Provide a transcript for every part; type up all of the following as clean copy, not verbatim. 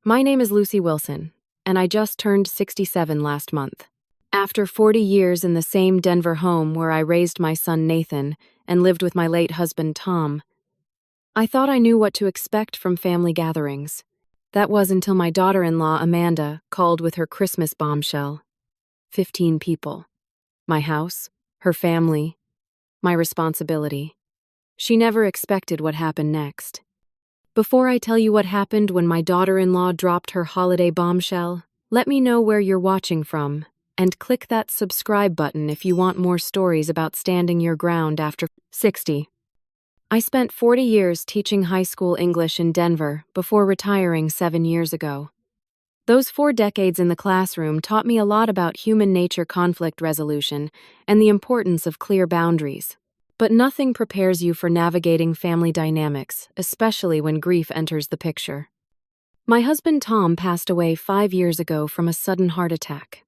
My name is Lucy Wilson, and I just turned 67 last month. After 40 years in the same Denver home where I raised my son Nathan and lived with my late husband Tom, I thought I knew what to expect from family gatherings. That was until my daughter-in-law Amanda called with her Christmas bombshell. 15 people. My house, her family, my responsibility. She never expected what happened next. Before I tell you what happened when my daughter-in-law dropped her holiday bombshell, let me know where you're watching from, and click that subscribe button if you want more stories about standing your ground after 60. I spent 40 years teaching high school English in Denver before retiring 7 years ago. Those 4 decades in the classroom taught me a lot about human nature, conflict resolution, and the importance of clear boundaries. But nothing prepares you for navigating family dynamics, especially when grief enters the picture. My husband Tom passed away 5 years ago from a sudden heart attack.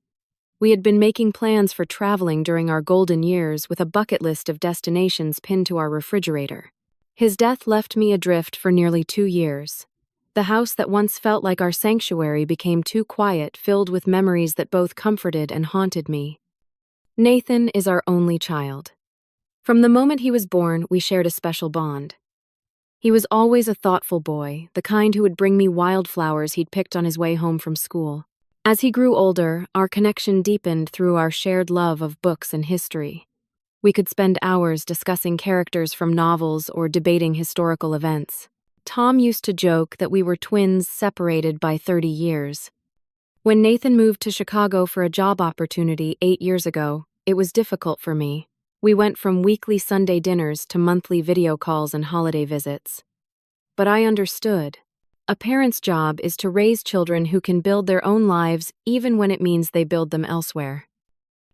We had been making plans for traveling during our golden years with a bucket list of destinations pinned to our refrigerator. His death left me adrift for nearly 2 years. The house that once felt like our sanctuary became too quiet, filled with memories that both comforted and haunted me. Nathan is our only child. From the moment he was born, we shared a special bond. He was always a thoughtful boy, the kind who would bring me wildflowers he'd picked on his way home from school. As he grew older, our connection deepened through our shared love of books and history. We could spend hours discussing characters from novels or debating historical events. Tom used to joke that we were twins separated by 30 years. When Nathan moved to Chicago for a job opportunity 8 years ago, it was difficult for me. We went from weekly Sunday dinners to monthly video calls and holiday visits. But I understood. A parent's job is to raise children who can build their own lives even when it means they build them elsewhere.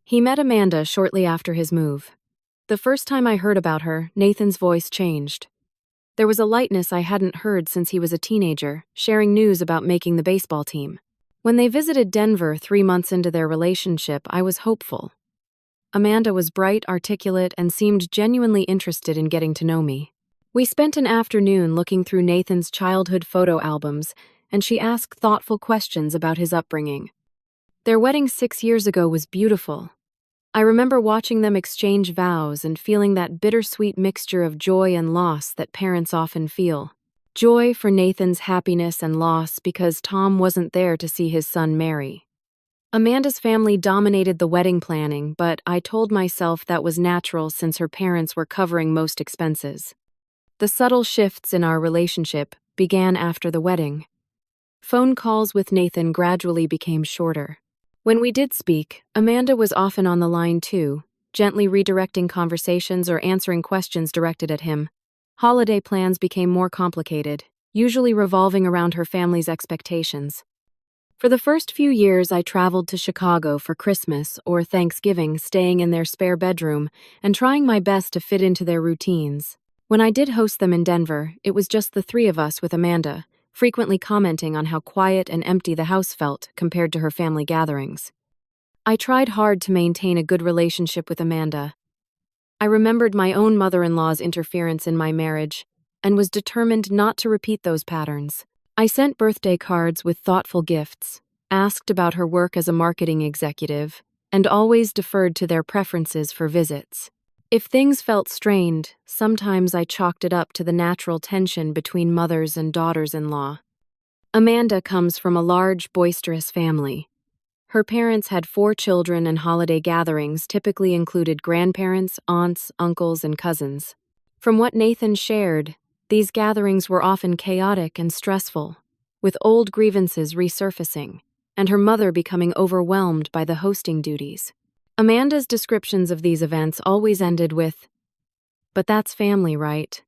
He met Amanda shortly after his move. The first time I heard about her, Nathan's voice changed. There was a lightness I hadn't heard since he was a teenager, sharing news about making the baseball team. When they visited Denver 3 months into their relationship, I was hopeful. Amanda was bright, articulate, and seemed genuinely interested in getting to know me. We spent an afternoon looking through Nathan's childhood photo albums, and she asked thoughtful questions about his upbringing. Their wedding 6 years ago was beautiful. I remember watching them exchange vows and feeling that bittersweet mixture of joy and loss that parents often feel. Joy for Nathan's happiness and loss because Tom wasn't there to see his son marry. Amanda's family dominated the wedding planning, but I told myself that was natural since her parents were covering most expenses. The subtle shifts in our relationship began after the wedding. Phone calls with Nathan gradually became shorter. When we did speak, Amanda was often on the line too, gently redirecting conversations or answering questions directed at him. Holiday plans became more complicated, usually revolving around her family's expectations. For the first few years, I traveled to Chicago for Christmas or Thanksgiving, staying in their spare bedroom and trying my best to fit into their routines. When I did host them in Denver, it was just the 3 of us with Amanda, frequently commenting on how quiet and empty the house felt compared to her family gatherings. I tried hard to maintain a good relationship with Amanda. I remembered my own mother-in-law's interference in my marriage and was determined not to repeat those patterns. I sent birthday cards with thoughtful gifts, asked about her work as a marketing executive, and always deferred to their preferences for visits. If things felt strained, sometimes I chalked it up to the natural tension between mothers and daughters-in-law. Amanda comes from a large, boisterous family. Her parents had 4 children, and holiday gatherings typically included grandparents, aunts, uncles, and cousins. From what Nathan shared, these gatherings were often chaotic and stressful, with old grievances resurfacing, and her mother becoming overwhelmed by the hosting duties. Amanda's descriptions of these events always ended with, "But that's family, right?"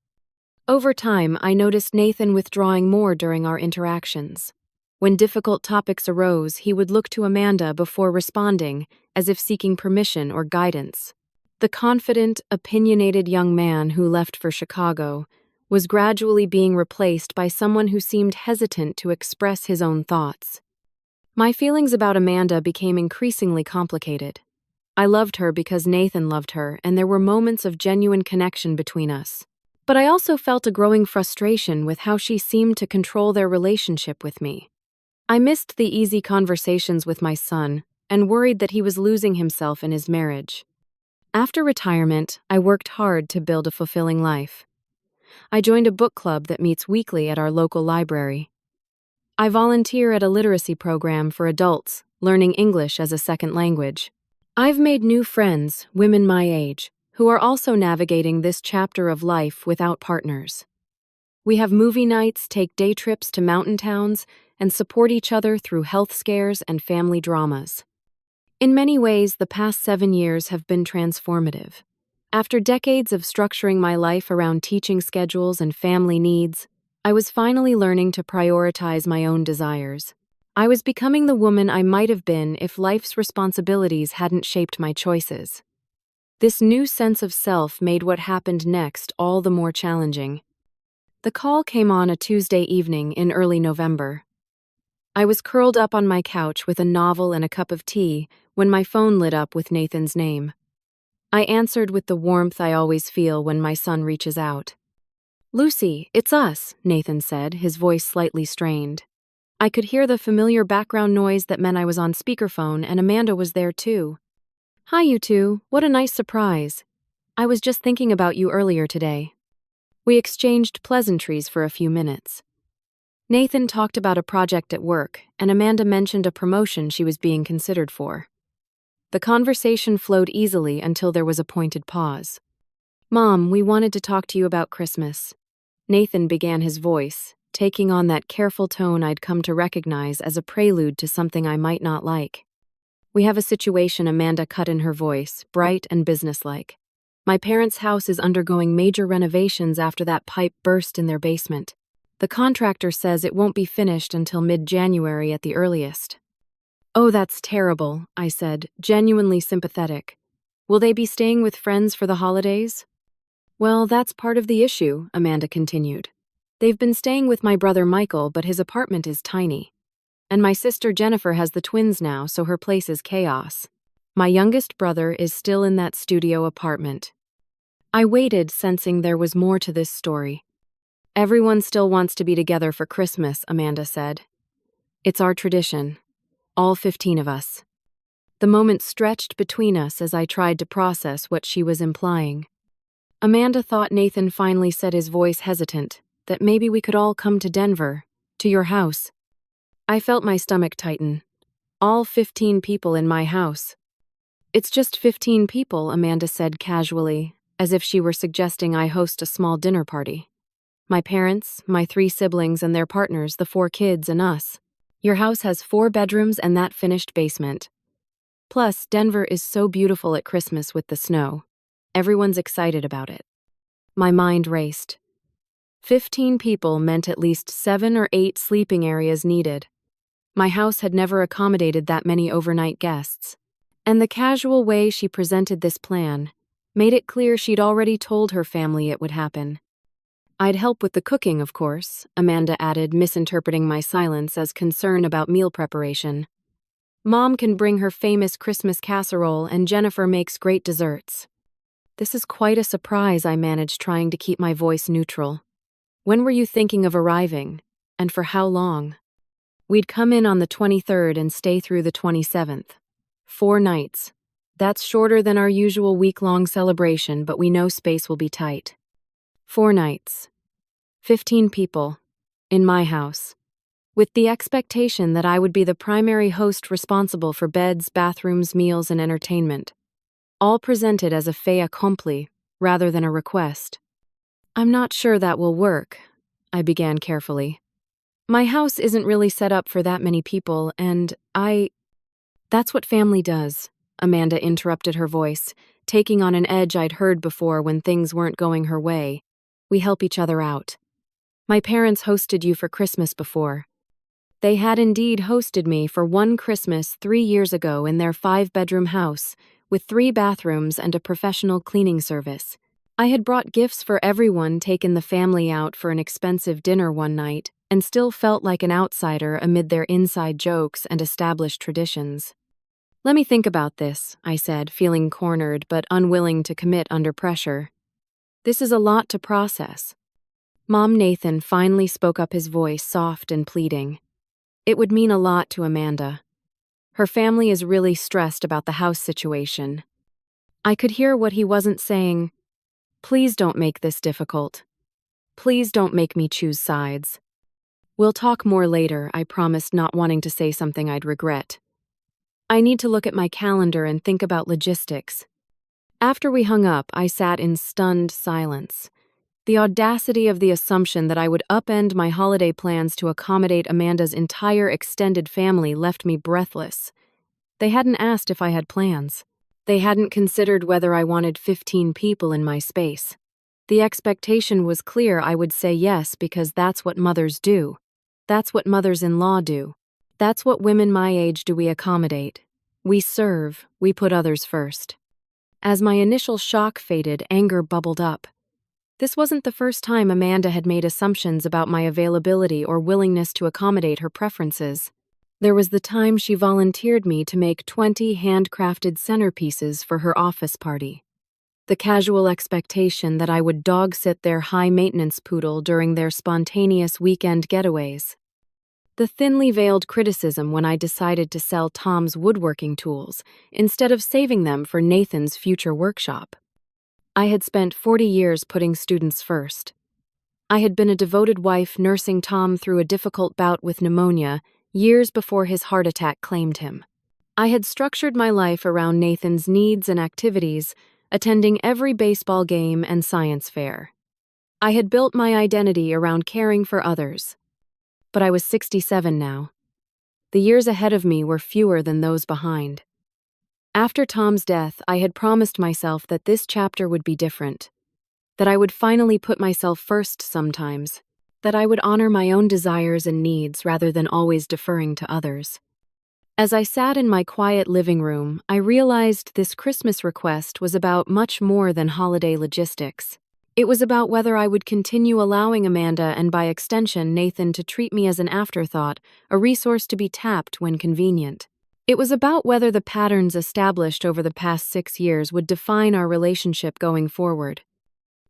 Over time, I noticed Nathan withdrawing more during our interactions. When difficult topics arose, he would look to Amanda before responding, as if seeking permission or guidance. The confident, opinionated young man who left for Chicago was gradually being replaced by someone who seemed hesitant to express his own thoughts. My feelings about Amanda became increasingly complicated. I loved her because Nathan loved her, and there were moments of genuine connection between us. But I also felt a growing frustration with how she seemed to control their relationship with me. I missed the easy conversations with my son and worried that he was losing himself in his marriage. After retirement, I worked hard to build a fulfilling life. I joined a book club that meets weekly at our local library. I volunteer at a literacy program for adults, learning English as a second language. I've made new friends, women my age, who are also navigating this chapter of life without partners. We have movie nights, take day trips to mountain towns, and support each other through health scares and family dramas. In many ways, the past 7 years have been transformative. After decades of structuring my life around teaching schedules and family needs, I was finally learning to prioritize my own desires. I was becoming the woman I might have been if life's responsibilities hadn't shaped my choices. This new sense of self made what happened next all the more challenging. The call came on a Tuesday evening in early November. I was curled up on my couch with a novel and a cup of tea when my phone lit up with Nathan's name. I answered with the warmth I always feel when my son reaches out. "Lucy, it's us," Nathan said, his voice slightly strained. I could hear the familiar background noise that meant I was on speakerphone, and Amanda was there too. "Hi, you two. What a nice surprise. I was just thinking about you earlier today." We exchanged pleasantries for a few minutes. Nathan talked about a project at work, and Amanda mentioned a promotion she was being considered for. The conversation flowed easily until there was a pointed pause. "Mom, we wanted to talk to you about Christmas." Nathan began his voice, taking on that careful tone I'd come to recognize as a prelude to something I might not like. "We have a situation," Amanda cut in her voice, bright and businesslike. "My parents' house is undergoing major renovations after that pipe burst in their basement. The contractor says it won't be finished until mid-January at the earliest." "Oh, that's terrible," I said, genuinely sympathetic. "Will they be staying with friends for the holidays?" "Well, that's part of the issue," Amanda continued. "They've been staying with my brother Michael, but his apartment is tiny. And my sister Jennifer has the twins now, so her place is chaos. My youngest brother is still in that studio apartment." I waited, sensing there was more to this story. "Everyone still wants to be together for Christmas," Amanda said. "It's our tradition. All 15 of us." The moment stretched between us as I tried to process what she was implying. Amanda thought Nathan finally said, his voice hesitant, that maybe we could all come to Denver, to your house. I felt my stomach tighten. All 15 people in my house. "It's just 15 people," Amanda said casually, as if she were suggesting I host a small dinner party. "My parents, my 3 siblings and their partners, the 4 kids, and us. Your house has 4 bedrooms and that finished basement. Plus, Denver is so beautiful at Christmas with the snow. Everyone's excited about it." My mind raced. 15 people meant at least 7 or 8 sleeping areas needed. My house had never accommodated that many overnight guests. And the casual way she presented this plan made it clear she'd already told her family it would happen. "I'd help with the cooking, of course," Amanda added, misinterpreting my silence as concern about meal preparation. "Mom can bring her famous Christmas casserole and Jennifer makes great desserts." "This is quite a surprise," I managed, trying to keep my voice neutral. "When were you thinking of arriving? And for how long?" "We'd come in on the 23rd and stay through the 27th. 4 nights. That's shorter than our usual week-long celebration, but we know space will be tight. 4 nights. 15 people. In my house. With the expectation that I would be the primary host responsible for beds, bathrooms, meals, and entertainment. All presented as a fait accompli, rather than a request. "I'm not sure that will work," I began carefully. "My house isn't really set up for that many people, and That's what family does," Amanda interrupted, her voice taking on an edge I'd heard before when things weren't going her way. "We help each other out. My parents hosted you for Christmas before." They had indeed hosted me for one Christmas 3 years ago in their 5-bedroom house, with 3 bathrooms and a professional cleaning service. I had brought gifts for everyone, taken the family out for an expensive dinner one night, and still felt like an outsider amid their inside jokes and established traditions. "Let me think about this," I said, feeling cornered but unwilling to commit under pressure. "This is a lot to process." Mom Nathan finally spoke up, his voice soft and pleading. It would mean a lot to Amanda. Her family is really stressed about the house situation. I could hear what he wasn't saying. Please don't make this difficult. Please don't make me choose sides. We'll talk more later, I promised, not wanting to say something I'd regret. I need to look at my calendar and think about logistics. After we hung up, I sat in stunned silence. The audacity of the assumption that I would upend my holiday plans to accommodate Amanda's entire extended family left me breathless. They hadn't asked if I had plans. They hadn't considered whether I wanted 15 people in my space. The expectation was clear I would say yes because that's what mothers do. That's what mothers-in-law do. That's what women my age do. We accommodate. We serve. We put others first. As my initial shock faded, anger bubbled up. This wasn't the first time Amanda had made assumptions about my availability or willingness to accommodate her preferences. There was the time she volunteered me to make 20 handcrafted centerpieces for her office party. The casual expectation that I would dog-sit their high-maintenance poodle during their spontaneous weekend getaways. The thinly veiled criticism when I decided to sell Tom's woodworking tools instead of saving them for Nathan's future workshop. I had spent 40 years putting students first. I had been a devoted wife nursing Tom through a difficult bout with pneumonia years before his heart attack claimed him. I had structured my life around Nathan's needs and activities, attending every baseball game and science fair. I had built my identity around caring for others. But I was 67 now. The years ahead of me were fewer than those behind. After Tom's death, I had promised myself that this chapter would be different, that I would finally put myself first sometimes, that I would honor my own desires and needs rather than always deferring to others. As I sat in my quiet living room, I realized this Christmas request was about much more than holiday logistics. It was about whether I would continue allowing Amanda and by extension Nathan to treat me as an afterthought, a resource to be tapped when convenient. It was about whether the patterns established over the past 6 years would define our relationship going forward.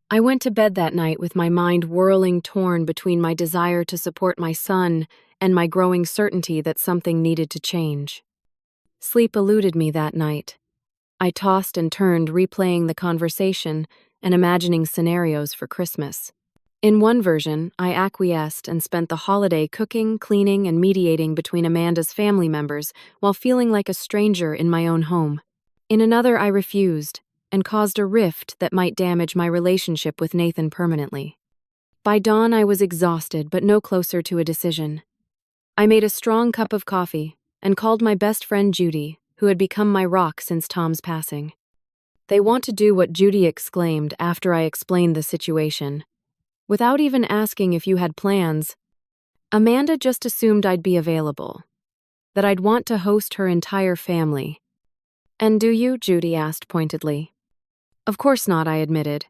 I went to bed that night with my mind whirling, torn between my desire to support my son and my growing certainty that something needed to change. Sleep eluded me that night. I tossed and turned, replaying the conversation and imagining scenarios for Christmas. In one version, I acquiesced and spent the holiday cooking, cleaning, and mediating between Amanda's family members while feeling like a stranger in my own home. In another, I refused and caused a rift that might damage my relationship with Nathan permanently. By dawn, I was exhausted but no closer to a decision. I made a strong cup of coffee and called my best friend Judy, who had become my rock since Tom's passing. "They want to do what," Judy exclaimed after I explained the situation. "Without even asking if you had plans. Amanda just assumed I'd be available, that I'd want to host her entire family." "And do you?" Judy asked pointedly. "Of course not," I admitted.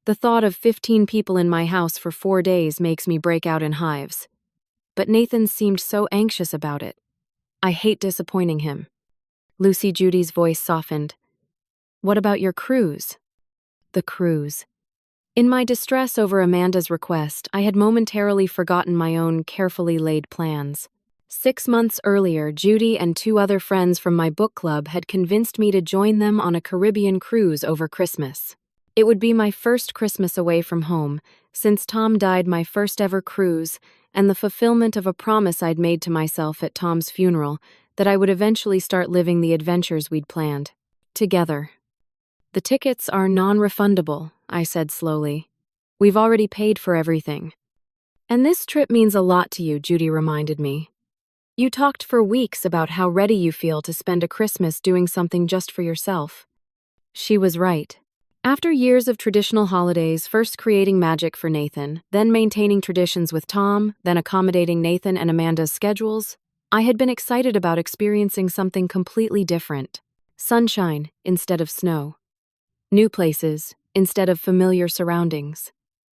"The thought of 15 people in my house for 4 days makes me break out in hives. But Nathan seemed so anxious about it. I hate disappointing him." Lucy, Judy's voice softened. "What about your cruise?" The cruise. In my distress over Amanda's request, I had momentarily forgotten my own carefully laid plans. 6 months earlier, Judy and 2 other friends from my book club had convinced me to join them on a Caribbean cruise over Christmas. It would be my first Christmas away from home, since Tom died, my first ever cruise, and the fulfillment of a promise I'd made to myself at Tom's funeral, that I would eventually start living the adventures we'd planned. Together. "The tickets are non-refundable," I said slowly. "We've already paid for everything." "And this trip means a lot to you," Judy reminded me. "You talked for weeks about how ready you feel to spend a Christmas doing something just for yourself." She was right. After years of traditional holidays, first creating magic for Nathan, then maintaining traditions with Tom, then accommodating Nathan and Amanda's schedules, I had been excited about experiencing something completely different. Sunshine instead of snow. New places instead of familiar surroundings.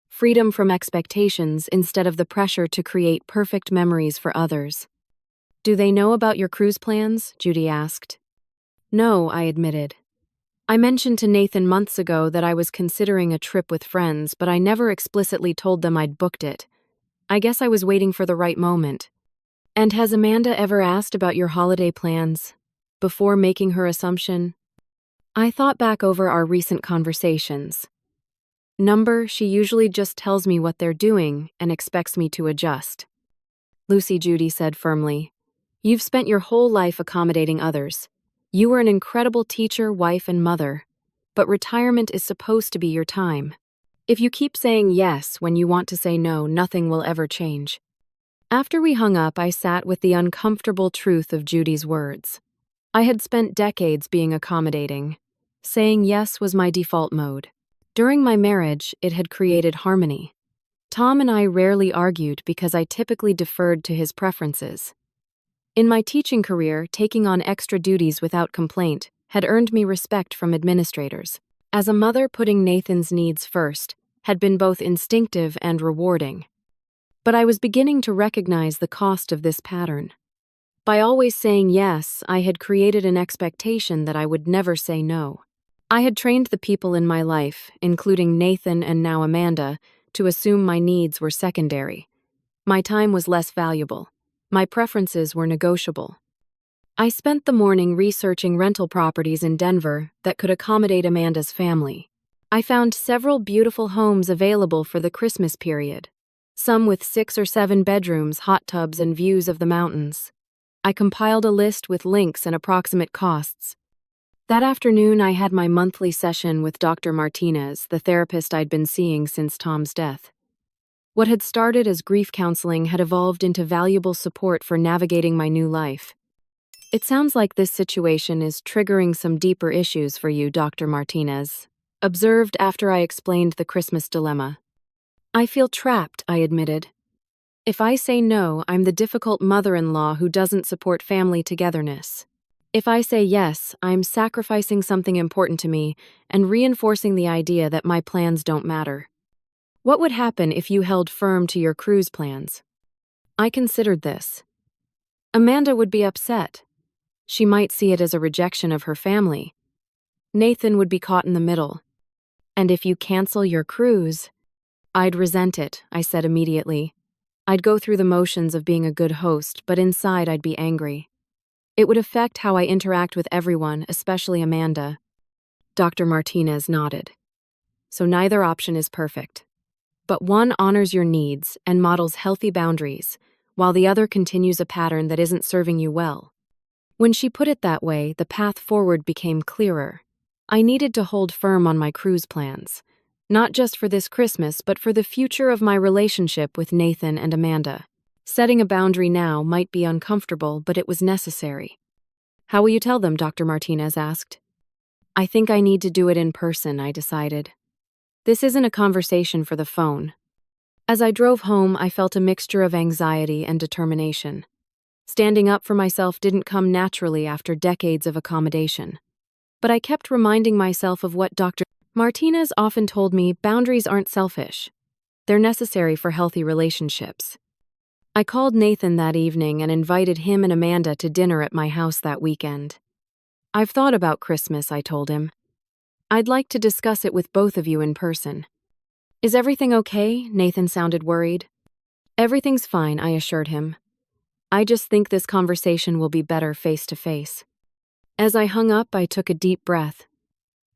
Freedom from expectations instead of the pressure to create perfect memories for others. "Do they know about your cruise plans?" Judy asked. "No," I admitted. "I mentioned to Nathan months ago that I was considering a trip with friends, but I never explicitly told them I'd booked it. I guess I was waiting for the right moment." And has Amanda ever asked about your holiday plans before making her assumption? I thought back over our recent conversations. She usually just tells me what they're doing and expects me to adjust. Lucy Judy said firmly, "You've spent your whole life accommodating others. You were an incredible teacher, wife, and mother. But retirement is supposed to be your time. If you keep saying yes when you want to say no, nothing will ever change." After we hung up, I sat with the uncomfortable truth of Judy's words. I had spent decades being accommodating. Saying yes was my default mode. During my marriage, it had created harmony. Tom and I rarely argued because I typically deferred to his preferences. In my teaching career, taking on extra duties without complaint had earned me respect from administrators. As a mother, putting Nathan's needs first had been both instinctive and rewarding. But I was beginning to recognize the cost of this pattern. By always saying yes, I had created an expectation that I would never say no. I had trained the people in my life, including Nathan and now Amanda, to assume my needs were secondary. My time was less valuable. My preferences were negotiable. I spent the morning researching rental properties in Denver that could accommodate Amanda's family. I found several beautiful homes available for the Christmas period, some with 6 or 7 bedrooms, hot tubs, and views of the mountains. I compiled a list with links and approximate costs. That afternoon, I had my monthly session with Dr. Martinez, the therapist I'd been seeing since Tom's death. What had started as grief counseling had evolved into valuable support for navigating my new life. "It sounds like this situation is triggering some deeper issues for you, Dr. Martinez," observed after I explained the Christmas dilemma. "I feel trapped," I admitted. "If I say no, I'm the difficult mother-in-law who doesn't support family togetherness. If I say yes, I'm sacrificing something important to me and reinforcing the idea that my plans don't matter. What would happen if you held firm to your cruise plans?" I considered this. Amanda would be upset. She might see it as a rejection of her family. Nathan would be caught in the middle. And if you cancel your cruise, I'd resent it, I said immediately. I'd go through the motions of being a good host, but inside I'd be angry. It would affect how I interact with everyone, especially Amanda. Dr. Martinez nodded. So neither option is perfect. But one honors your needs and models healthy boundaries, while the other continues a pattern that isn't serving you well. When she put it that way, the path forward became clearer. I needed to hold firm on my cruise plans, not just for this Christmas, but for the future of my relationship with Nathan and Amanda. Setting a boundary now might be uncomfortable, but it was necessary. "How will you tell them?" Dr. Martinez asked. "I think I need to do it in person," I decided. This isn't a conversation for the phone. As I drove home, I felt a mixture of anxiety and determination. Standing up for myself didn't come naturally after decades of accommodation. But I kept reminding myself of what Dr. Martinez often told me: boundaries aren't selfish. They're necessary for healthy relationships. I called Nathan that evening and invited him and Amanda to dinner at my house that weekend. "I've thought about Christmas," I told him. "I'd like to discuss it with both of you in person." "Is everything okay?" Nathan sounded worried. "Everything's fine," I assured him. "I just think this conversation will be better face to face." As I hung up, I took a deep breath.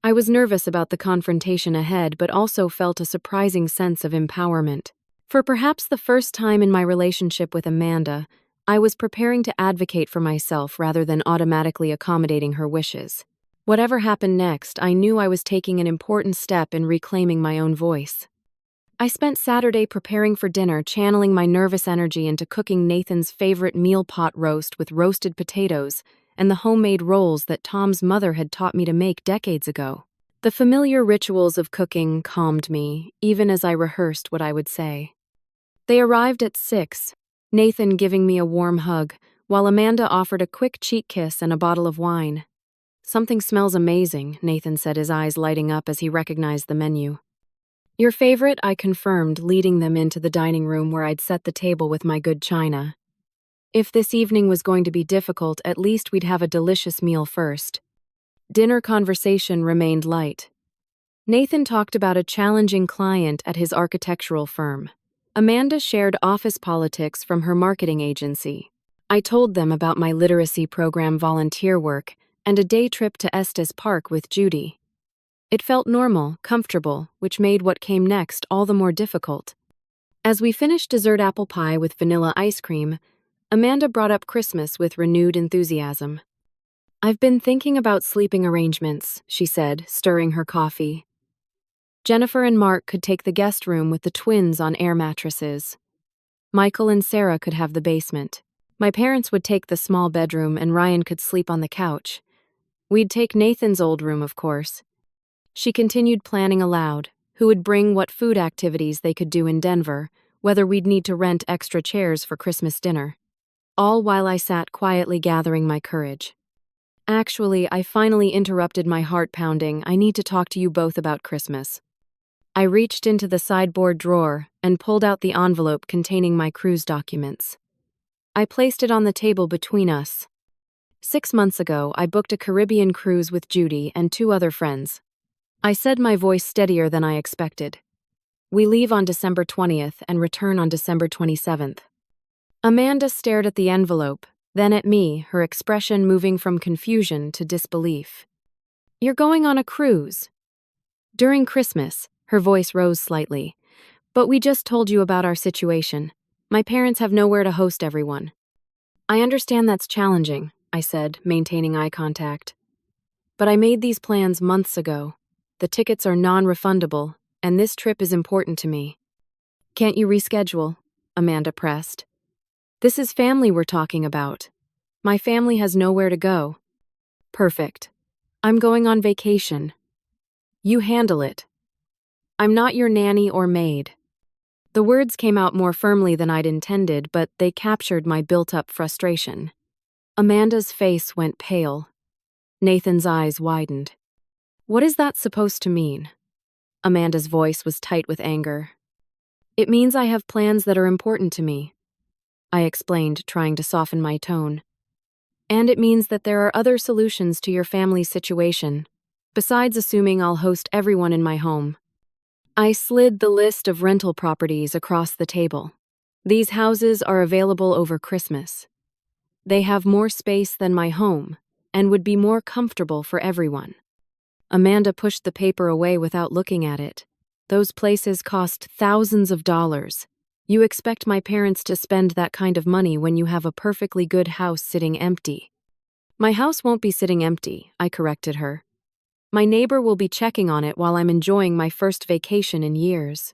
I was nervous about the confrontation ahead, but also felt a surprising sense of empowerment. For perhaps the first time in my relationship with Amanda, I was preparing to advocate for myself rather than automatically accommodating her wishes. Whatever happened next, I knew I was taking an important step in reclaiming my own voice. I spent Saturday preparing for dinner, channeling my nervous energy into cooking Nathan's favorite meal pot roast with roasted potatoes and the homemade rolls that Tom's mother had taught me to make decades ago. The familiar rituals of cooking calmed me, even as I rehearsed what I would say. They arrived at 6, Nathan giving me a warm hug, while Amanda offered a quick cheek kiss and a bottle of wine. "Something smells amazing," Nathan said, his eyes lighting up as he recognized the menu. "Your favorite?" I confirmed, leading them into the dining room where I'd set the table with my good china. If this evening was going to be difficult, at least we'd have a delicious meal first. Dinner conversation remained light. Nathan talked about a challenging client at his architectural firm. Amanda shared office politics from her marketing agency. I told them about my literacy program volunteer work and a day trip to Estes Park with Judy. It felt normal, comfortable, which made what came next all the more difficult. As we finished dessert apple pie with vanilla ice cream, Amanda brought up Christmas with renewed enthusiasm. "I've been thinking about sleeping arrangements," she said, stirring her coffee. Jennifer and Mark could take the guest room with the twins on air mattresses. Michael and Sarah could have the basement. My parents would take the small bedroom and Ryan could sleep on the couch. We'd take Nathan's old room, of course. She continued planning aloud, who would bring what food activities they could do in Denver, whether we'd need to rent extra chairs for Christmas dinner. All while I sat quietly gathering my courage. "Actually, I finally interrupted my heart pounding. I need to talk to you both about Christmas." I reached into the sideboard drawer and pulled out the envelope containing my cruise documents. I placed it on the table between us. 6 months ago, I booked a Caribbean cruise with Judy and 2 other friends. I said, my voice steadier than I expected. "We leave on December 20th and return on December 27th. Amanda stared at the envelope, then at me, her expression moving from confusion to disbelief. "You're going on a cruise?" "During Christmas," her voice rose slightly. "But we just told you about our situation. My parents have nowhere to host everyone." "I understand that's challenging," I said, maintaining eye contact. "But I made these plans months ago. The tickets are non-refundable, and this trip is important to me." "Can't you reschedule?" Amanda pressed. "This is family we're talking about. My family has nowhere to go." "Perfect. I'm going on vacation. You handle it. I'm not your nanny or maid." The words came out more firmly than I'd intended, but they captured my built-up frustration. Amanda's face went pale. Nathan's eyes widened. "What is that supposed to mean?" Amanda's voice was tight with anger. "It means I have plans that are important to me," I explained, trying to soften my tone. "And it means that there are other solutions to your family's situation, besides assuming I'll host everyone in my home." I slid the list of rental properties across the table. "These houses are available over Christmas. They have more space than my home and would be more comfortable for everyone." Amanda pushed the paper away without looking at it. "Those places cost thousands of dollars. You expect my parents to spend that kind of money when you have a perfectly good house sitting empty." "My house won't be sitting empty," I corrected her. "My neighbor will be checking on it while I'm enjoying my first vacation in years."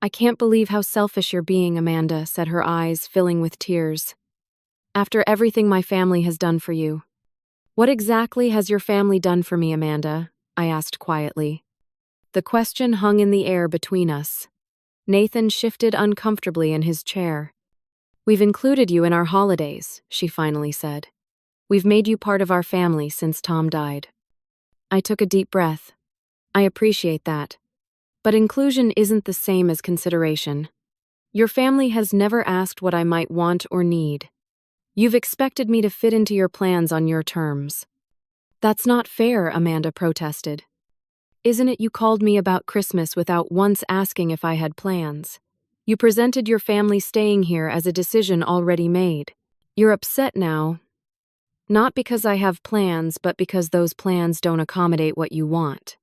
"I can't believe how selfish you're being," Amanda said, her eyes filling with tears. "After everything my family has done for you." "What exactly has your family done for me, Amanda?" I asked quietly. The question hung in the air between us. Nathan shifted uncomfortably in his chair. "We've included you in our holidays," she finally said. "We've made you part of our family since Tom died." I took a deep breath. "I appreciate that. But inclusion isn't the same as consideration. Your family has never asked what I might want or need. You've expected me to fit into your plans on your terms." "That's not fair," Amanda protested. "Isn't it you called me about Christmas without once asking if I had plans? You presented your family staying here as a decision already made. You're upset now, not because I have plans, but because those plans don't accommodate what you want."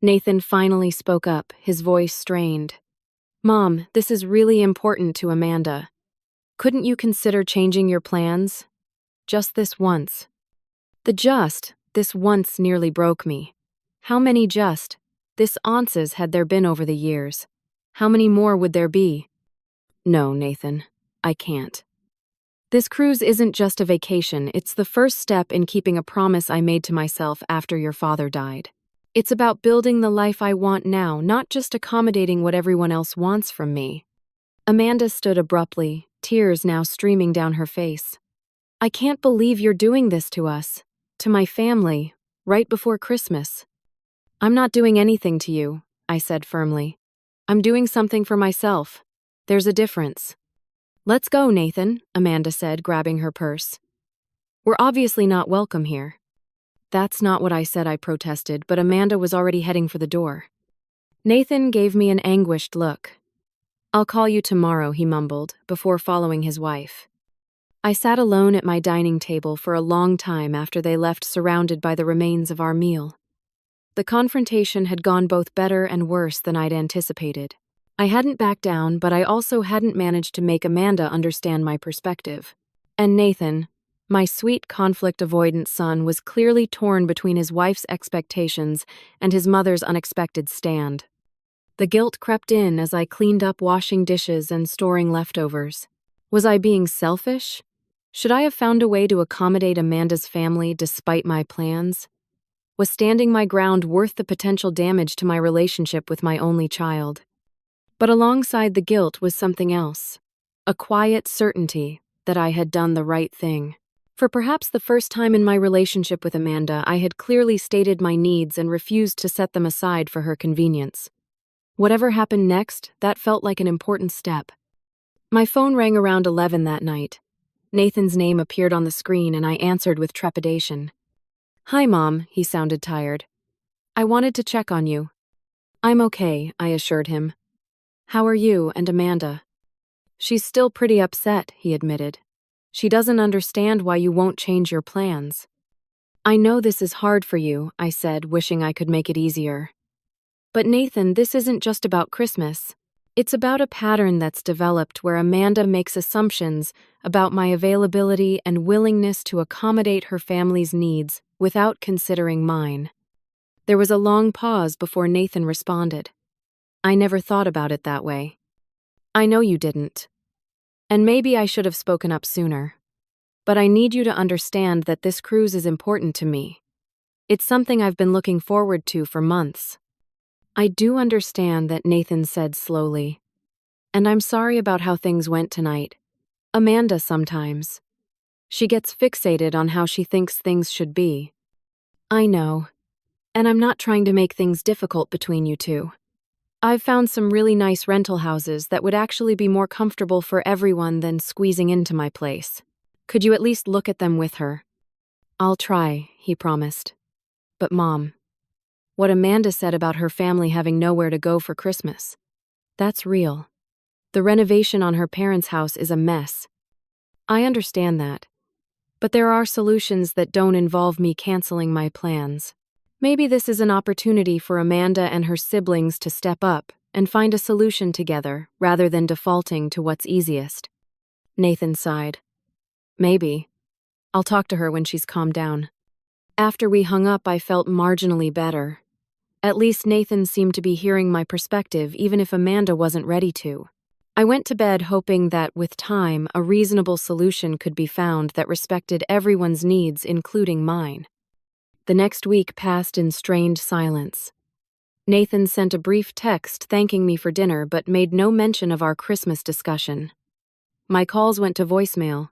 Nathan finally spoke up, his voice strained. "Mom, this is really important to Amanda. Couldn't you consider changing your plans? Just this once." This once nearly broke me. How many this onces had there been over the years? How many more would there be? "No, Nathan, I can't. This cruise isn't just a vacation, it's the first step in keeping a promise I made to myself after your father died. It's about building the life I want now, not just accommodating what everyone else wants from me." Amanda stood abruptly, tears now streaming down her face. "I can't believe you're doing this to us, to my family, right before Christmas." "I'm not doing anything to you," I said firmly. "I'm doing something for myself. There's a difference." "Let's go, Nathan," Amanda said, grabbing her purse. "We're obviously not welcome here." "That's not what I said," I protested, but Amanda was already heading for the door. Nathan gave me an anguished look. "I'll call you tomorrow," he mumbled, before following his wife. I sat alone at my dining table for a long time after they left, surrounded by the remains of our meal. The confrontation had gone both better and worse than I'd anticipated. I hadn't backed down, but I also hadn't managed to make Amanda understand my perspective. And Nathan, my sweet conflict-avoidant son, was clearly torn between his wife's expectations and his mother's unexpected stand. The guilt crept in as I cleaned up washing dishes and storing leftovers. Was I being selfish? Should I have found a way to accommodate Amanda's family despite my plans? Was standing my ground worth the potential damage to my relationship with my only child? But alongside the guilt was something else, a quiet certainty that I had done the right thing. For perhaps the first time in my relationship with Amanda, I had clearly stated my needs and refused to set them aside for her convenience. Whatever happened next, that felt like an important step. My phone rang around 11 that night. Nathan's name appeared on the screen and I answered with trepidation. "Hi, Mom," he sounded tired. "I wanted to check on you." "I'm okay," I assured him. "How are you and Amanda?" "She's still pretty upset," he admitted. "She doesn't understand why you won't change your plans." "I know this is hard for you," I said, wishing I could make it easier. "But Nathan, this isn't just about Christmas. It's about a pattern that's developed where Amanda makes assumptions about my availability and willingness to accommodate her family's needs without considering mine." There was a long pause before Nathan responded. "I never thought about it that way." "I know you didn't. And maybe I should have spoken up sooner. But I need you to understand that this cruise is important to me. It's something I've been looking forward to for months." "I do understand that," Nathan said slowly. "And I'm sorry about how things went tonight. Amanda sometimes. She gets fixated on how she thinks things should be." "I know. And I'm not trying to make things difficult between you two. I've found some really nice rental houses that would actually be more comfortable for everyone than squeezing into my place. Could you at least look at them with her?" "I'll try," he promised. "But Mom, what Amanda said about her family having nowhere to go for Christmas, that's real. The renovation on her parents' house is a mess. I understand that. But there are solutions that don't involve me canceling my plans. Maybe this is an opportunity for Amanda and her siblings to step up and find a solution together rather than defaulting to what's easiest." Nathan sighed. "Maybe. I'll talk to her when she's calmed down." After we hung up, I felt marginally better. At least Nathan seemed to be hearing my perspective, even if Amanda wasn't ready to. I went to bed hoping that, with time, a reasonable solution could be found that respected everyone's needs, including mine. The next week passed in strained silence. Nathan sent a brief text thanking me for dinner but made no mention of our Christmas discussion. My calls went to voicemail.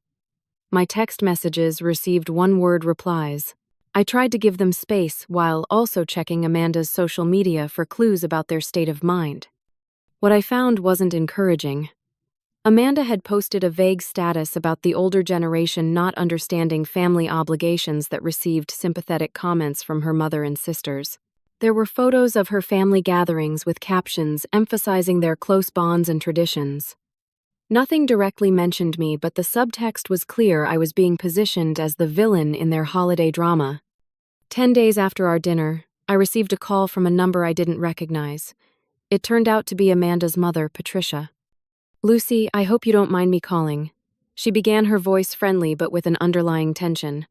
My text messages received one-word replies. I tried to give them space while also checking Amanda's social media for clues about their state of mind. What I found wasn't encouraging. Amanda had posted a vague status about the older generation not understanding family obligations that received sympathetic comments from her mother and sisters. There were photos of her family gatherings with captions emphasizing their close bonds and traditions. Nothing directly mentioned me, but the subtext was clear. I was being positioned as the villain in their holiday drama. 10 days after our dinner, I received a call from a number I didn't recognize. It turned out to be Amanda's mother, Patricia. "Lucy, I hope you don't mind me calling." She began, her voice friendly but with an underlying tension.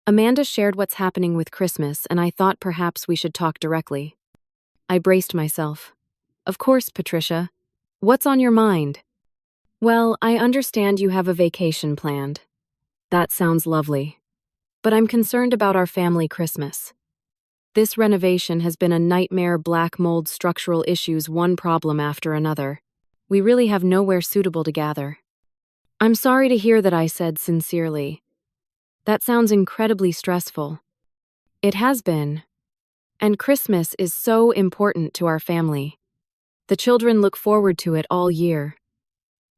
"Amanda shared what's happening with Christmas, and I thought perhaps we should talk directly." I braced myself. "Of course, Patricia. What's on your mind?" "Well, I understand you have a vacation planned." "That sounds lovely. But I'm concerned about our family Christmas. This renovation has been a nightmare. Black mold, structural issues, one problem after another. We really have nowhere suitable to gather." "I'm sorry to hear that," I said sincerely. "That sounds incredibly stressful." "It has been. And Christmas is so important to our family. The children look forward to it all year.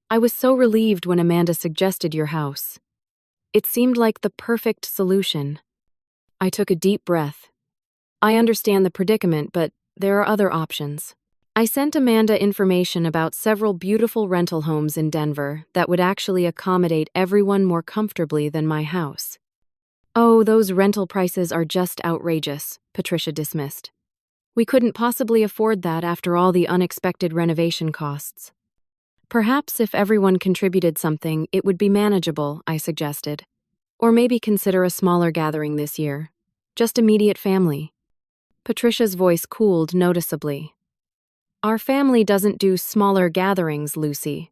I was so relieved when Amanda suggested your house. It seemed like the perfect solution." I took a deep breath. "I understand the predicament, but there are other options." I sent Amanda information about several beautiful rental homes in Denver that would actually accommodate everyone more comfortably than my house. "Oh, those rental prices are just outrageous," Patricia dismissed. "We couldn't possibly afford that after all the unexpected renovation costs." "Perhaps if everyone contributed something, it would be manageable," I suggested. "Or maybe consider a smaller gathering this year. Just immediate family." Patricia's voice cooled noticeably. "Our family doesn't do smaller gatherings, Lucy.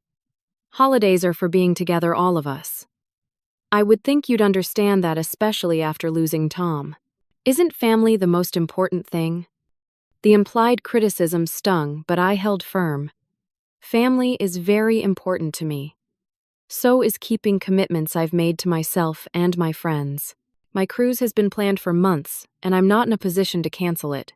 Holidays are for being together, all of us. I would think you'd understand that, especially after losing Tom. Isn't family the most important thing?" The implied criticism stung, but I held firm. Family is very important to me. So is keeping commitments I've made to myself and my friends. My cruise has been planned for months, and I'm not in a position to cancel it.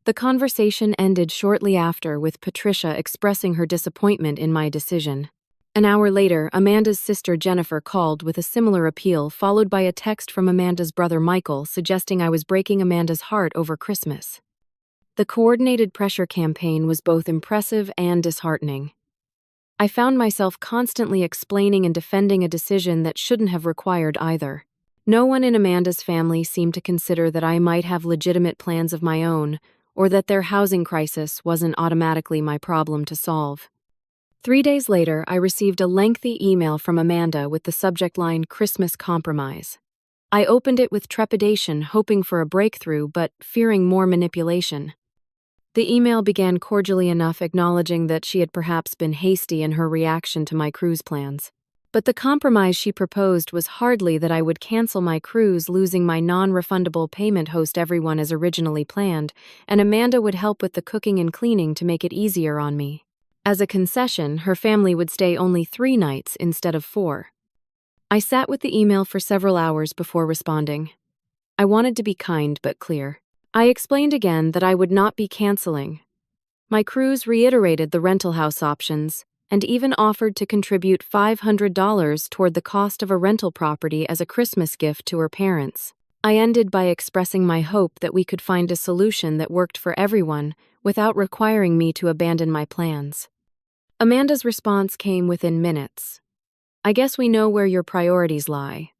The conversation ended shortly after, with Patricia expressing her disappointment in my decision. An hour later, Amanda's sister Jennifer called with a similar appeal, followed by a text from Amanda's brother Michael suggesting I was breaking Amanda's heart over Christmas. The coordinated pressure campaign was both impressive and disheartening. I found myself constantly explaining and defending a decision that shouldn't have required either. No one in Amanda's family seemed to consider that I might have legitimate plans of my own, or that their housing crisis wasn't automatically my problem to solve. 3 days later, I received a lengthy email from Amanda with the subject line "Christmas Compromise." I opened it with trepidation, hoping for a breakthrough, but fearing more manipulation. The email began cordially enough, acknowledging that she had perhaps been hasty in her reaction to my cruise plans. But the compromise she proposed was hardly that I would cancel my cruise, losing my non-refundable payment, host everyone as originally planned, and Amanda would help with the cooking and cleaning to make it easier on me. As a concession, her family would stay only 3 nights instead of 4. I sat with the email for several hours before responding. I wanted to be kind but clear. I explained again that I would not be canceling. My cruise reiterated the rental house options, and even offered to contribute $500 toward the cost of a rental property as a Christmas gift to her parents. I ended by expressing my hope that we could find a solution that worked for everyone without requiring me to abandon my plans. Amanda's response came within minutes. "I guess we know where your priorities lie."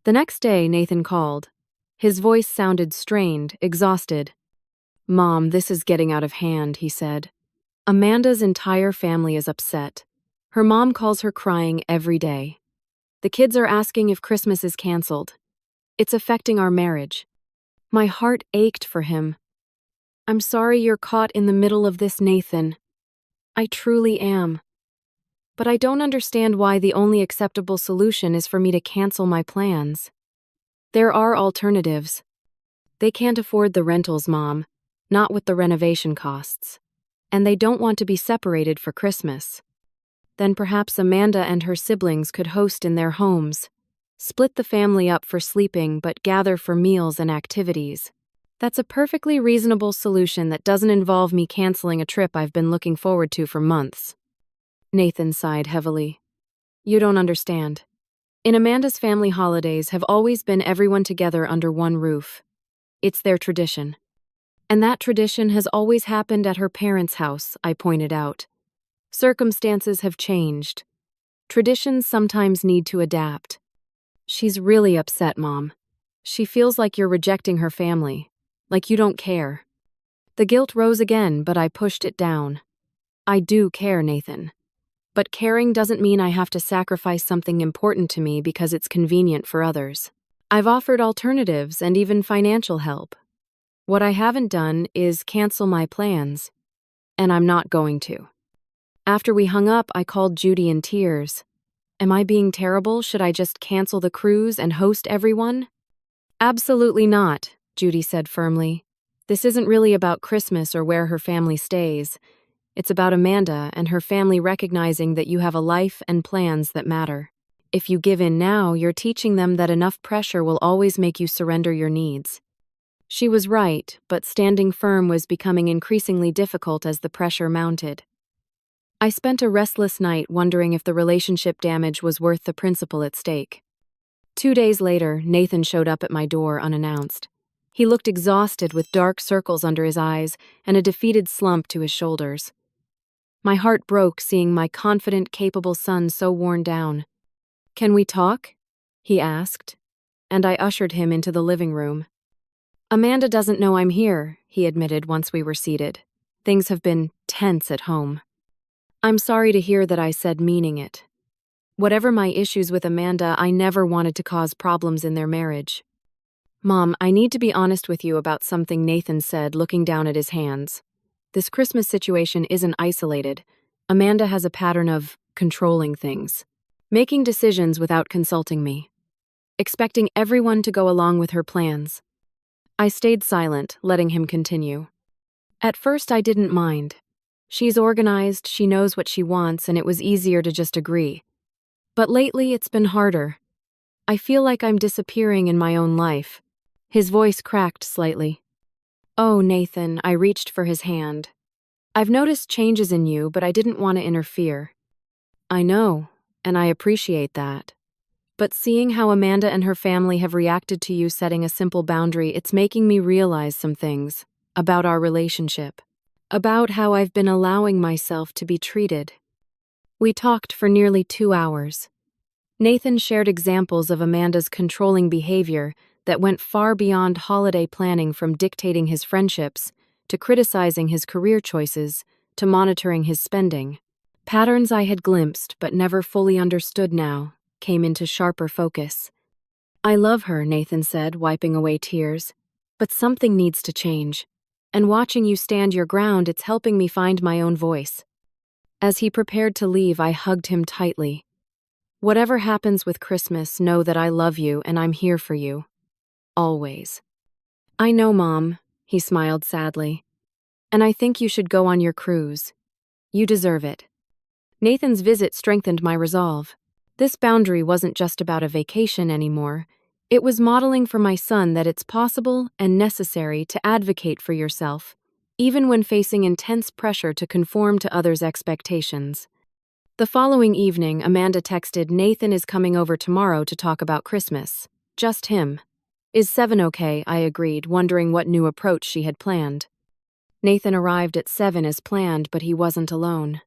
The next day, Nathan called. His voice sounded strained, exhausted. "Mom, this is getting out of hand," he said. "Amanda's entire family is upset. Her mom calls her crying every day. The kids are asking if Christmas is canceled. It's affecting our marriage." My heart ached for him. "I'm sorry you're caught in the middle of this, Nathan. I truly am. But I don't understand why the only acceptable solution is for me to cancel my plans. There are alternatives. They can't afford the rentals, Mom, not with the renovation costs. And they don't want to be separated for Christmas. Then perhaps Amanda and her siblings could host in their homes. Split the family up for sleeping but gather for meals and activities. That's a perfectly reasonable solution that doesn't involve me canceling a trip I've been looking forward to for months." Nathan sighed heavily. "You don't understand. In Amanda's family, holidays have always been everyone together under one roof. It's their tradition. And that tradition has always happened at her parents' house," I pointed out. "Circumstances have changed. Traditions sometimes need to adapt." "She's really upset, Mom. She feels like you're rejecting her family, like you don't care." The guilt rose again, but I pushed it down. "I do care, Nathan. But caring doesn't mean I have to sacrifice something important to me because it's convenient for others. I've offered alternatives and even financial help. What I haven't done is cancel my plans, and I'm not going to." After we hung up, I called Judy in tears. "Am I being terrible? Should I just cancel the cruise and host everyone?" "Absolutely not," Judy said firmly. "This isn't really about Christmas or where her family stays. It's about Amanda and her family recognizing that you have a life and plans that matter. If you give in now, you're teaching them that enough pressure will always make you surrender your needs." She was right, but standing firm was becoming increasingly difficult as the pressure mounted. I spent a restless night wondering if the relationship damage was worth the principle at stake. 2 days later, Nathan showed up at my door unannounced. He looked exhausted with dark circles under his eyes and a defeated slump to his shoulders. My heart broke seeing my confident, capable son so worn down. "Can we talk?" he asked, and I ushered him into the living room. "Amanda doesn't know I'm here," he admitted once we were seated. "Things have been tense at home." "I'm sorry to hear that," I said, meaning it. Whatever my issues with Amanda, I never wanted to cause problems in their marriage. "Mom, I need to be honest with you about something," Nathan said, looking down at his hands. "This Christmas situation isn't isolated. Amanda has a pattern of controlling things, making decisions without consulting me, expecting everyone to go along with her plans." I stayed silent, letting him continue. "At first, I didn't mind. She's organized, she knows what she wants, and it was easier to just agree. But lately, it's been harder. I feel like I'm disappearing in my own life." His voice cracked slightly. "Oh, Nathan," I reached for his hand. "I've noticed changes in you, but I didn't want to interfere." "I know, and I appreciate that. But seeing how Amanda and her family have reacted to you setting a simple boundary, it's making me realize some things about our relationship, about how I've been allowing myself to be treated." We talked for nearly 2 hours. Nathan shared examples of Amanda's controlling behavior that went far beyond holiday planning, from dictating his friendships, to criticizing his career choices, to monitoring his spending. Patterns I had glimpsed but never fully understood now came into sharper focus. "I love her," Nathan said, wiping away tears. "But something needs to change. And watching you stand your ground, it's helping me find my own voice." As he prepared to leave, I hugged him tightly. "Whatever happens with Christmas, know that I love you and I'm here for you. Always." "I know, Mom," he smiled sadly. "And I think you should go on your cruise. You deserve it." Nathan's visit strengthened my resolve. This boundary wasn't just about a vacation anymore. It was modeling for my son that it's possible and necessary to advocate for yourself, even when facing intense pressure to conform to others' expectations. The following evening, Amanda texted, "Nathan is coming over tomorrow to talk about Christmas. Just him." "Is 7 okay?" I agreed, wondering what new approach she had planned. Nathan arrived at 7 as planned, but he wasn't alone.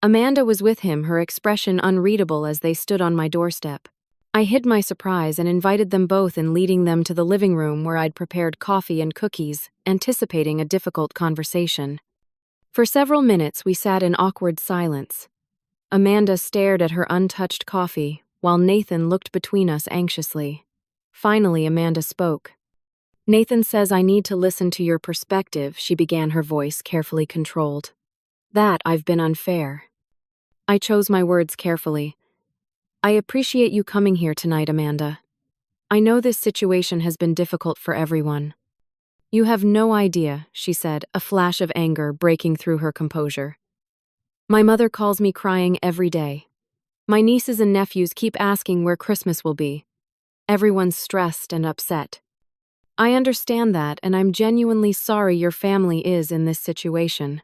Amanda was with him, her expression unreadable as they stood on my doorstep. I hid my surprise and invited them both in, leading them to the living room where I'd prepared coffee and cookies, anticipating a difficult conversation. For several minutes, we sat in awkward silence. Amanda stared at her untouched coffee, while Nathan looked between us anxiously. Finally, Amanda spoke. "Nathan says I need to listen to your perspective," she began, her voice carefully controlled. "That I've been unfair." I chose my words carefully. "I appreciate you coming here tonight, Amanda. I know this situation has been difficult for everyone." "You have no idea," she said, a flash of anger breaking through her composure. "My mother calls me crying every day. My nieces and nephews keep asking where Christmas will be. Everyone's stressed and upset. I understand that, and I'm genuinely sorry your family is in this situation.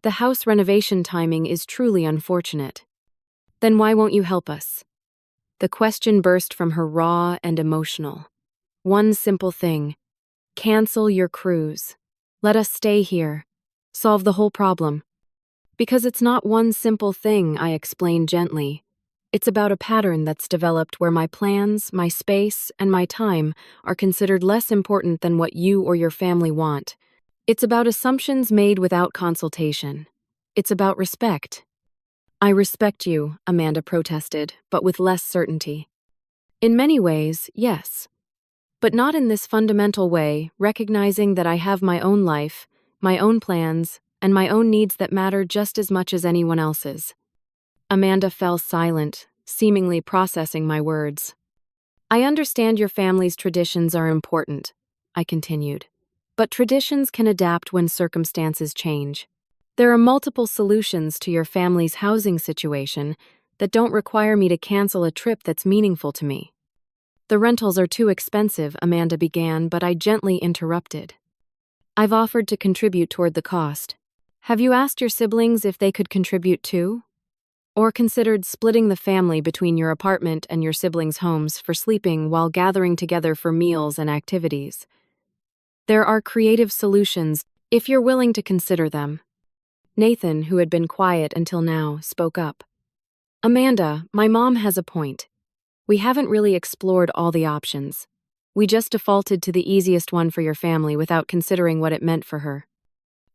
The house renovation timing is truly unfortunate." "Then why won't you help us?" The question burst from her, raw and emotional. "One simple thing. Cancel your cruise. Let us stay here. Solve the whole problem." "Because it's not one simple thing," I explained gently. "It's about a pattern that's developed where my plans, my space, and my time are considered less important than what you or your family want. It's about assumptions made without consultation. It's about respect." "I respect you," Amanda protested, but with less certainty. "In many ways, yes. But not in this fundamental way, recognizing that I have my own life, my own plans, and my own needs that matter just as much as anyone else's." Amanda fell silent, seemingly processing my words. "I understand your family's traditions are important," I continued. "But traditions can adapt when circumstances change. There are multiple solutions to your family's housing situation that don't require me to cancel a trip that's meaningful to me." "The rentals are too expensive," Amanda began, but I gently interrupted. "I've offered to contribute toward the cost. Have you asked your siblings if they could contribute too? Or considered splitting the family between your apartment and your siblings' homes for sleeping while gathering together for meals and activities?" There are creative solutions if you're willing to consider them. Nathan, who had been quiet until now, spoke up. Amanda, my mom has a point. We haven't really explored all the options. We just defaulted to the easiest one for your family without considering what it meant for her.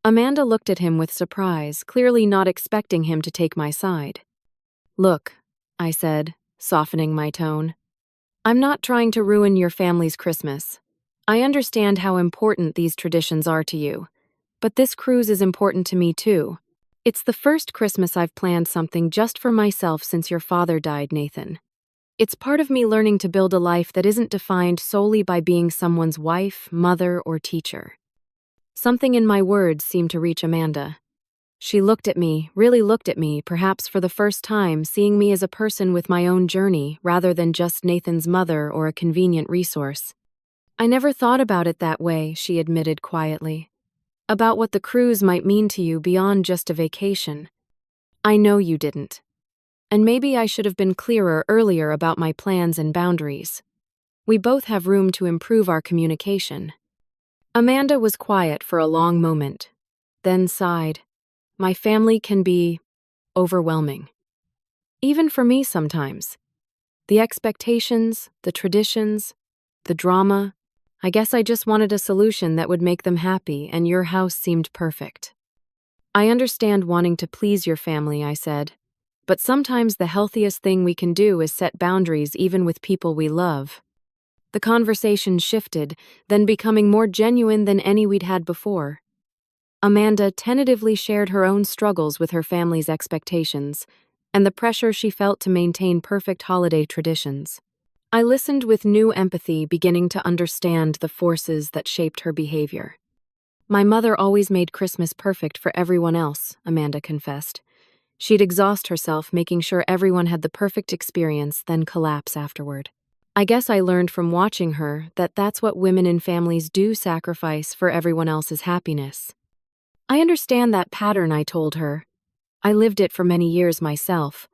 Amanda looked at him with surprise, clearly not expecting him to take my side. Look, I said, softening my tone. I'm not trying to ruin your family's Christmas. I understand how important these traditions are to you. But this cruise is important to me too. It's the first Christmas I've planned something just for myself since your father died, Nathan. It's part of me learning to build a life that isn't defined solely by being someone's wife, mother, or teacher. Something in my words seemed to reach Amanda. She looked at me, really looked at me, perhaps for the first time, seeing me as a person with my own journey rather than just Nathan's mother or a convenient resource. I never thought about it that way, she admitted quietly. About what the cruise might mean to you beyond just a vacation. I know you didn't. And maybe I should have been clearer earlier about my plans and boundaries. We both have room to improve our communication. Amanda was quiet for a long moment, then sighed. My family can be overwhelming. Even for me sometimes. The expectations, the traditions, the drama. I guess I just wanted a solution that would make them happy, and your house seemed perfect. I understand wanting to please your family, I said. But sometimes the healthiest thing we can do is set boundaries even with people we love. The conversation shifted, then becoming more genuine than any we'd had before. Amanda tentatively shared her own struggles with her family's expectations, and the pressure she felt to maintain perfect holiday traditions. I listened with new empathy, beginning to understand the forces that shaped her behavior. My mother always made Christmas perfect for everyone else, Amanda confessed. She'd exhaust herself making sure everyone had the perfect experience, then collapse afterward. I guess I learned from watching her that that's what women in families do, sacrifice for everyone else's happiness. I understand that pattern, I told her. I lived it for many years myself.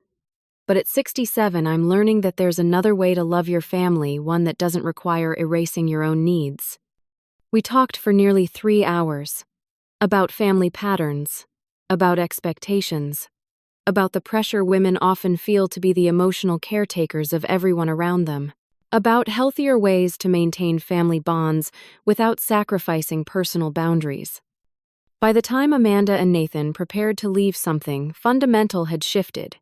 But at 67, I'm learning that there's another way to love your family, one that doesn't require erasing your own needs. We talked for nearly 3 hours. About family patterns. About expectations. About the pressure women often feel to be the emotional caretakers of everyone around them. About healthier ways to maintain family bonds without sacrificing personal boundaries. By the time Amanda and Nathan prepared to leave, something fundamental had shifted.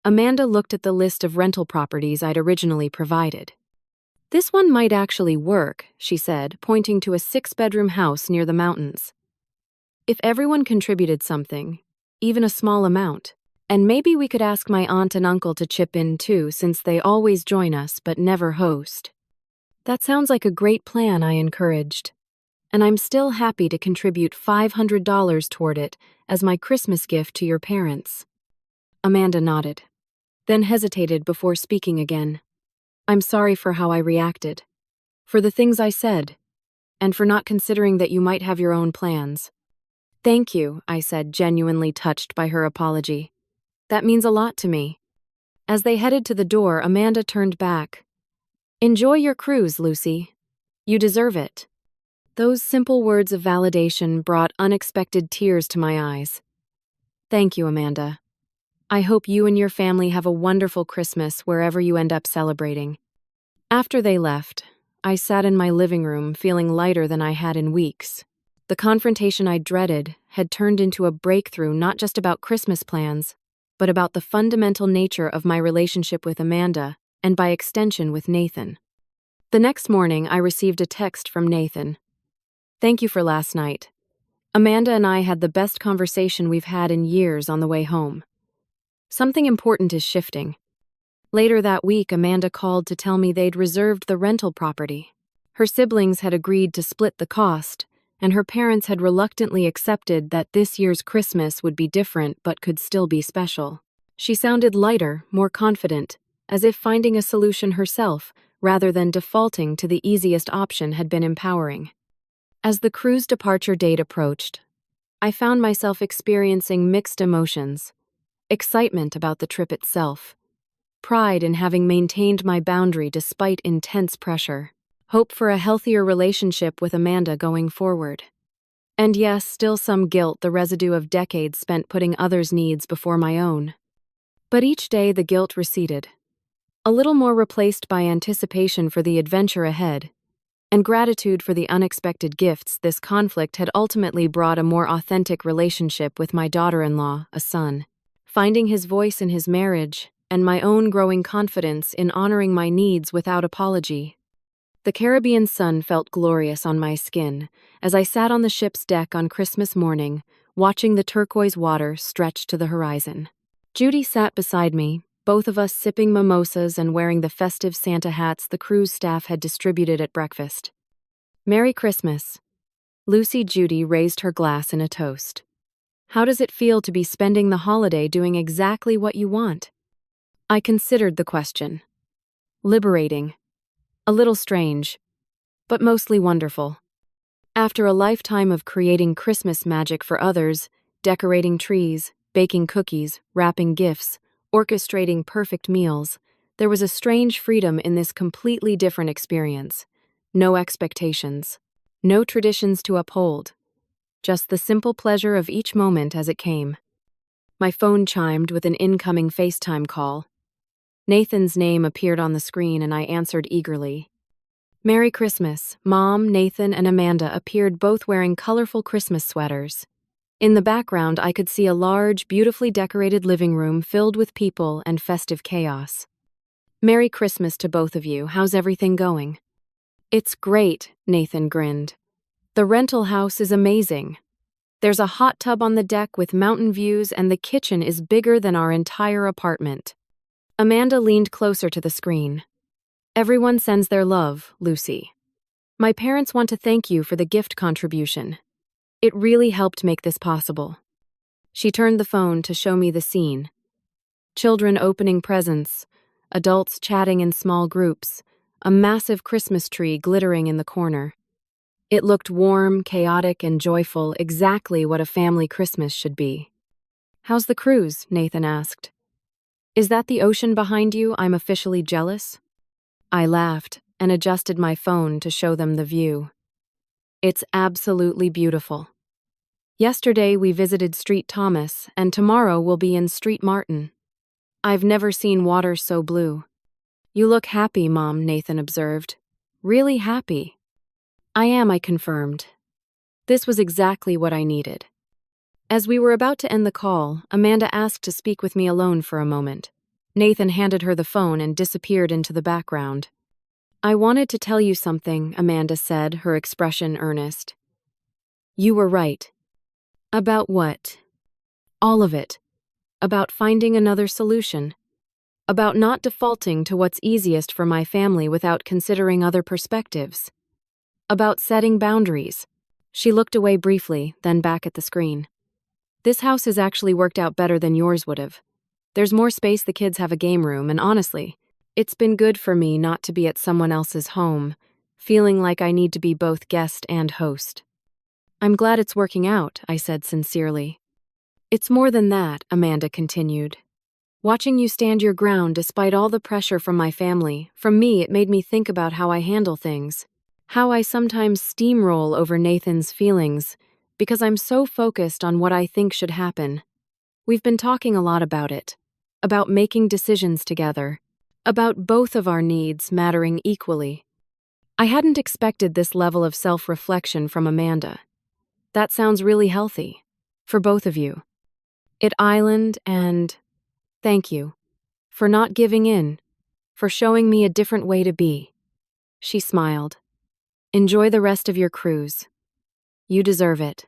Amanda looked at the list of rental properties I'd originally provided. This one might actually work, she said, pointing to a 6-bedroom house near the mountains. If everyone contributed something, even a small amount, and maybe we could ask my aunt and uncle to chip in too, since they always join us but never host. That sounds like a great plan, I encouraged. And I'm still happy to contribute $500 toward it as my Christmas gift to your parents. Amanda nodded, then hesitated before speaking again. I'm sorry for how I reacted, for the things I said, and for not considering that you might have your own plans. Thank you, I said, genuinely touched by her apology. That means a lot to me. As they headed to the door, Amanda turned back. Enjoy your cruise, Lucy. You deserve it. Those simple words of validation brought unexpected tears to my eyes. Thank you, Amanda. I hope you and your family have a wonderful Christmas wherever you end up celebrating. After they left, I sat in my living room feeling lighter than I had in weeks. The confrontation I dreaded had turned into a breakthrough, not just about Christmas plans, but about the fundamental nature of my relationship with Amanda, and by extension with Nathan. The next morning, I received a text from Nathan. Thank you for last night. Amanda and I had the best conversation we've had in years on the way home. Something important is shifting. Later that week, Amanda called to tell me they'd reserved the rental property. Her siblings had agreed to split the cost, and her parents had reluctantly accepted that this year's Christmas would be different but could still be special. She sounded lighter, more confident, as if finding a solution herself rather than defaulting to the easiest option had been empowering. As the cruise departure date approached, I found myself experiencing mixed emotions. Excitement about the trip itself. Pride in having maintained my boundary despite intense pressure. hope for a healthier relationship with Amanda going forward. And yes, still some guilt, the residue of decades spent putting others' needs before my own. But each day the guilt receded, a little more replaced by anticipation for the adventure ahead, and gratitude for the unexpected gifts this conflict had ultimately brought a more authentic relationship with my daughter-in-law, a son. Finding his voice in his marriage, and my own growing confidence in honoring my needs without apology. The Caribbean sun felt glorious on my skin as I sat on the ship's deck on Christmas morning, watching the turquoise water stretch to the horizon. Judy sat beside me, both of us sipping mimosas and wearing the festive Santa hats the cruise staff had distributed at breakfast. Merry Christmas. Lucy Judy raised her glass in a toast. How does it feel to be spending the holiday doing exactly what you want? I considered the question. Liberating. A little strange, but mostly wonderful. After a lifetime of creating Christmas magic for others, decorating trees, baking cookies, wrapping gifts, orchestrating perfect meals, there was a strange freedom in this completely different experience. No expectations, no traditions to uphold, just the simple pleasure of each moment as it came. My phone chimed with an incoming FaceTime call. Nathan's name appeared on the screen and I answered eagerly. Merry Christmas. Mom, Nathan, and Amanda appeared, both wearing colorful Christmas sweaters. In the background, I could see a large, beautifully decorated living room filled with people and festive chaos. Merry Christmas to both of you. How's everything going? It's great, Nathan grinned. The rental house is amazing. There's a hot tub on the deck with mountain views, and the kitchen is bigger than our entire apartment. Amanda leaned closer to the screen. Everyone sends their love, Lucy. My parents want to thank you for the gift contribution. It really helped make this possible. She turned the phone to show me the scene. Children opening presents, adults chatting in small groups, a massive Christmas tree glittering in the corner. It looked warm, chaotic, and joyful, exactly what a family Christmas should be. How's the cruise? Nathan asked. Is that the ocean behind you? I'm officially jealous. I laughed and adjusted my phone to show them the view. It's absolutely beautiful. Yesterday we visited Street Thomas, and tomorrow we'll be in Street Martin. I've never seen water so blue. You look happy, Mom, Nathan observed. Really happy. I am, I confirmed. This was exactly what I needed. As we were about to end the call, Amanda asked to speak with me alone for a moment. Nathan handed her the phone and disappeared into the background. I wanted to tell you something, Amanda said, her expression earnest. You were right. About what? All of it. About finding another solution. About not defaulting to what's easiest for my family without considering other perspectives. About setting boundaries. She looked away briefly, then back at the screen. This house has actually worked out better than yours would have. There's more space, the kids have a game room, and honestly, it's been good for me not to be at someone else's home, feeling like I need to be both guest and host. I'm glad it's working out, I said sincerely. It's more than that, Amanda continued. Watching you stand your ground despite all the pressure from my family, from me, it made me think about how I handle things. How I sometimes steamroll over Nathan's feelings, because I'm so focused on what I think should happen. We've been talking a lot about it. About making decisions together. About both of our needs mattering equally. I hadn't expected this level of self-reflection from Amanda. That sounds really healthy. For both of you. And thank you. For not giving in. For showing me a different way to be. She smiled. Enjoy the rest of your cruise. You deserve it.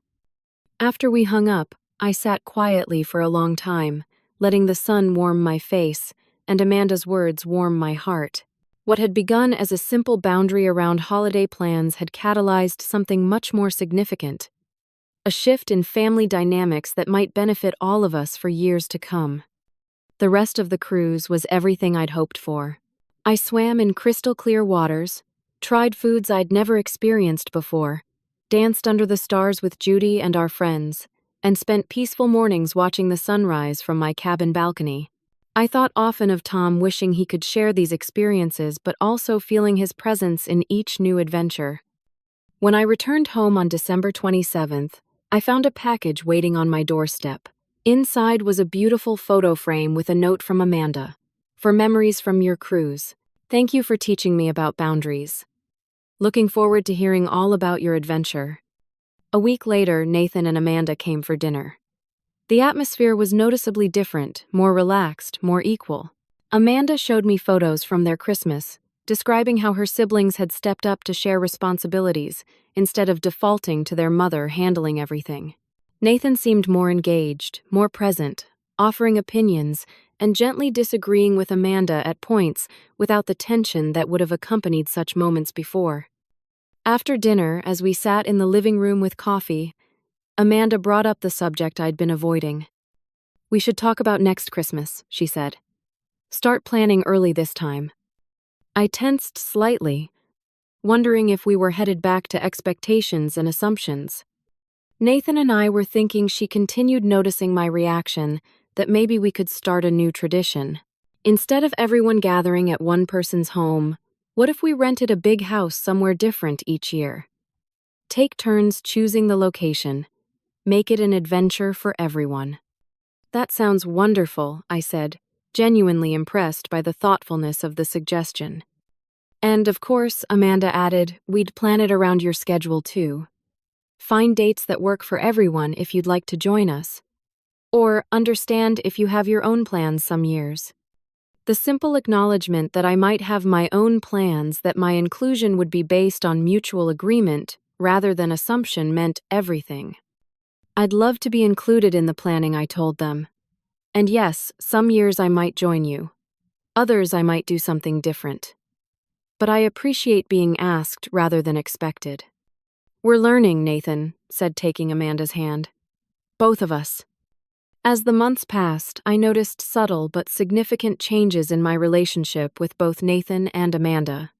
After we hung up, I sat quietly for a long time, letting the sun warm my face and Amanda's words warm my heart. What had begun as a simple boundary around holiday plans had catalyzed something much more significant. A shift in family dynamics that might benefit all of us for years to come. The rest of the cruise was everything I'd hoped for. I swam in crystal clear waters, tried foods I'd never experienced before, danced under the stars with Judy and our friends, and spent peaceful mornings watching the sunrise from my cabin balcony. I thought often of Tom wishing he could share these experiences but also feeling his presence in each new adventure. When I returned home on December 27th, I found a package waiting on my doorstep. Inside was a beautiful photo frame with a note from Amanda. For memories from your cruise. Thank you for teaching me about boundaries. Looking forward to hearing all about your adventure. A week later, Nathan and Amanda came for dinner. The atmosphere was noticeably different, more relaxed, more equal. Amanda showed me photos from their Christmas, describing how her siblings had stepped up to share responsibilities instead of defaulting to their mother handling everything. Nathan seemed more engaged, more present, offering opinions and gently disagreeing with Amanda at points without the tension that would have accompanied such moments before. After dinner, as we sat in the living room with coffee, Amanda brought up the subject I'd been avoiding. We should talk about next Christmas, she said. Start planning early this time. I tensed slightly, wondering if we were headed back to expectations and assumptions. Nathan and I were thinking she continued noticing my reaction, that maybe we could start a new tradition. Instead of everyone gathering at one person's home, what if we rented a big house somewhere different each year? Take turns choosing the location. Make it an adventure for everyone. That sounds wonderful, I said, genuinely impressed by the thoughtfulness of the suggestion. And of course, Amanda added, we'd plan it around your schedule too. Find dates that work for everyone if you'd like to join us. Or understand if you have your own plans some years. The simple acknowledgement that I might have my own plans, that my inclusion would be based on mutual agreement rather than assumption, meant everything. I'd love to be included in the planning, I told them. And yes, some years I might join you. Others I might do something different. But I appreciate being asked rather than expected. We're learning, Nathan said, taking Amanda's hand. Both of us. As the months passed, I noticed subtle but significant changes in my relationship with both Nathan and Amanda.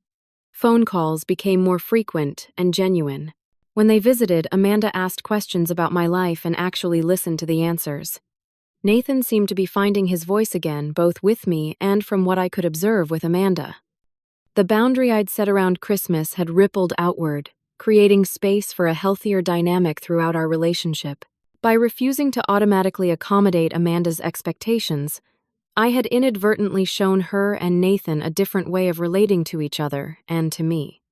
Phone calls became more frequent and genuine. When they visited, Amanda asked questions about my life and actually listened to the answers. Nathan seemed to be finding his voice again, both with me and from what I could observe with Amanda. The boundary I'd set around Christmas had rippled outward, creating space for a healthier dynamic throughout our relationship. By refusing to automatically accommodate Amanda's expectations, I had inadvertently shown her and Nathan a different way of relating to each other and to me.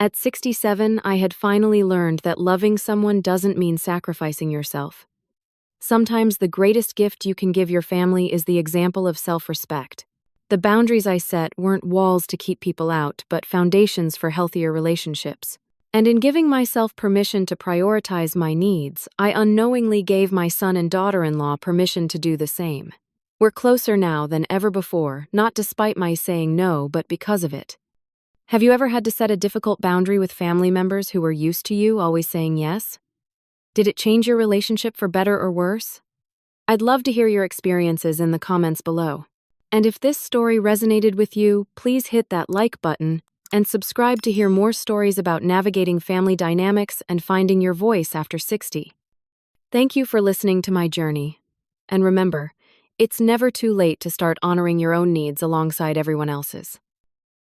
At 67, I had finally learned that loving someone doesn't mean sacrificing yourself. Sometimes the greatest gift you can give your family is the example of self-respect. The boundaries I set weren't walls to keep people out, but foundations for healthier relationships. And in giving myself permission to prioritize my needs, I unknowingly gave my son and daughter-in-law permission to do the same. We're closer now than ever before, not despite my saying no, but because of it. Have you ever had to set a difficult boundary with family members who were used to you always saying yes? Did it change your relationship for better or worse? I'd love to hear your experiences in the comments below. And if this story resonated with you, please hit that like button and subscribe to hear more stories about navigating family dynamics and finding your voice after 60. Thank you for listening to my journey. And remember, it's never too late to start honoring your own needs alongside everyone else's.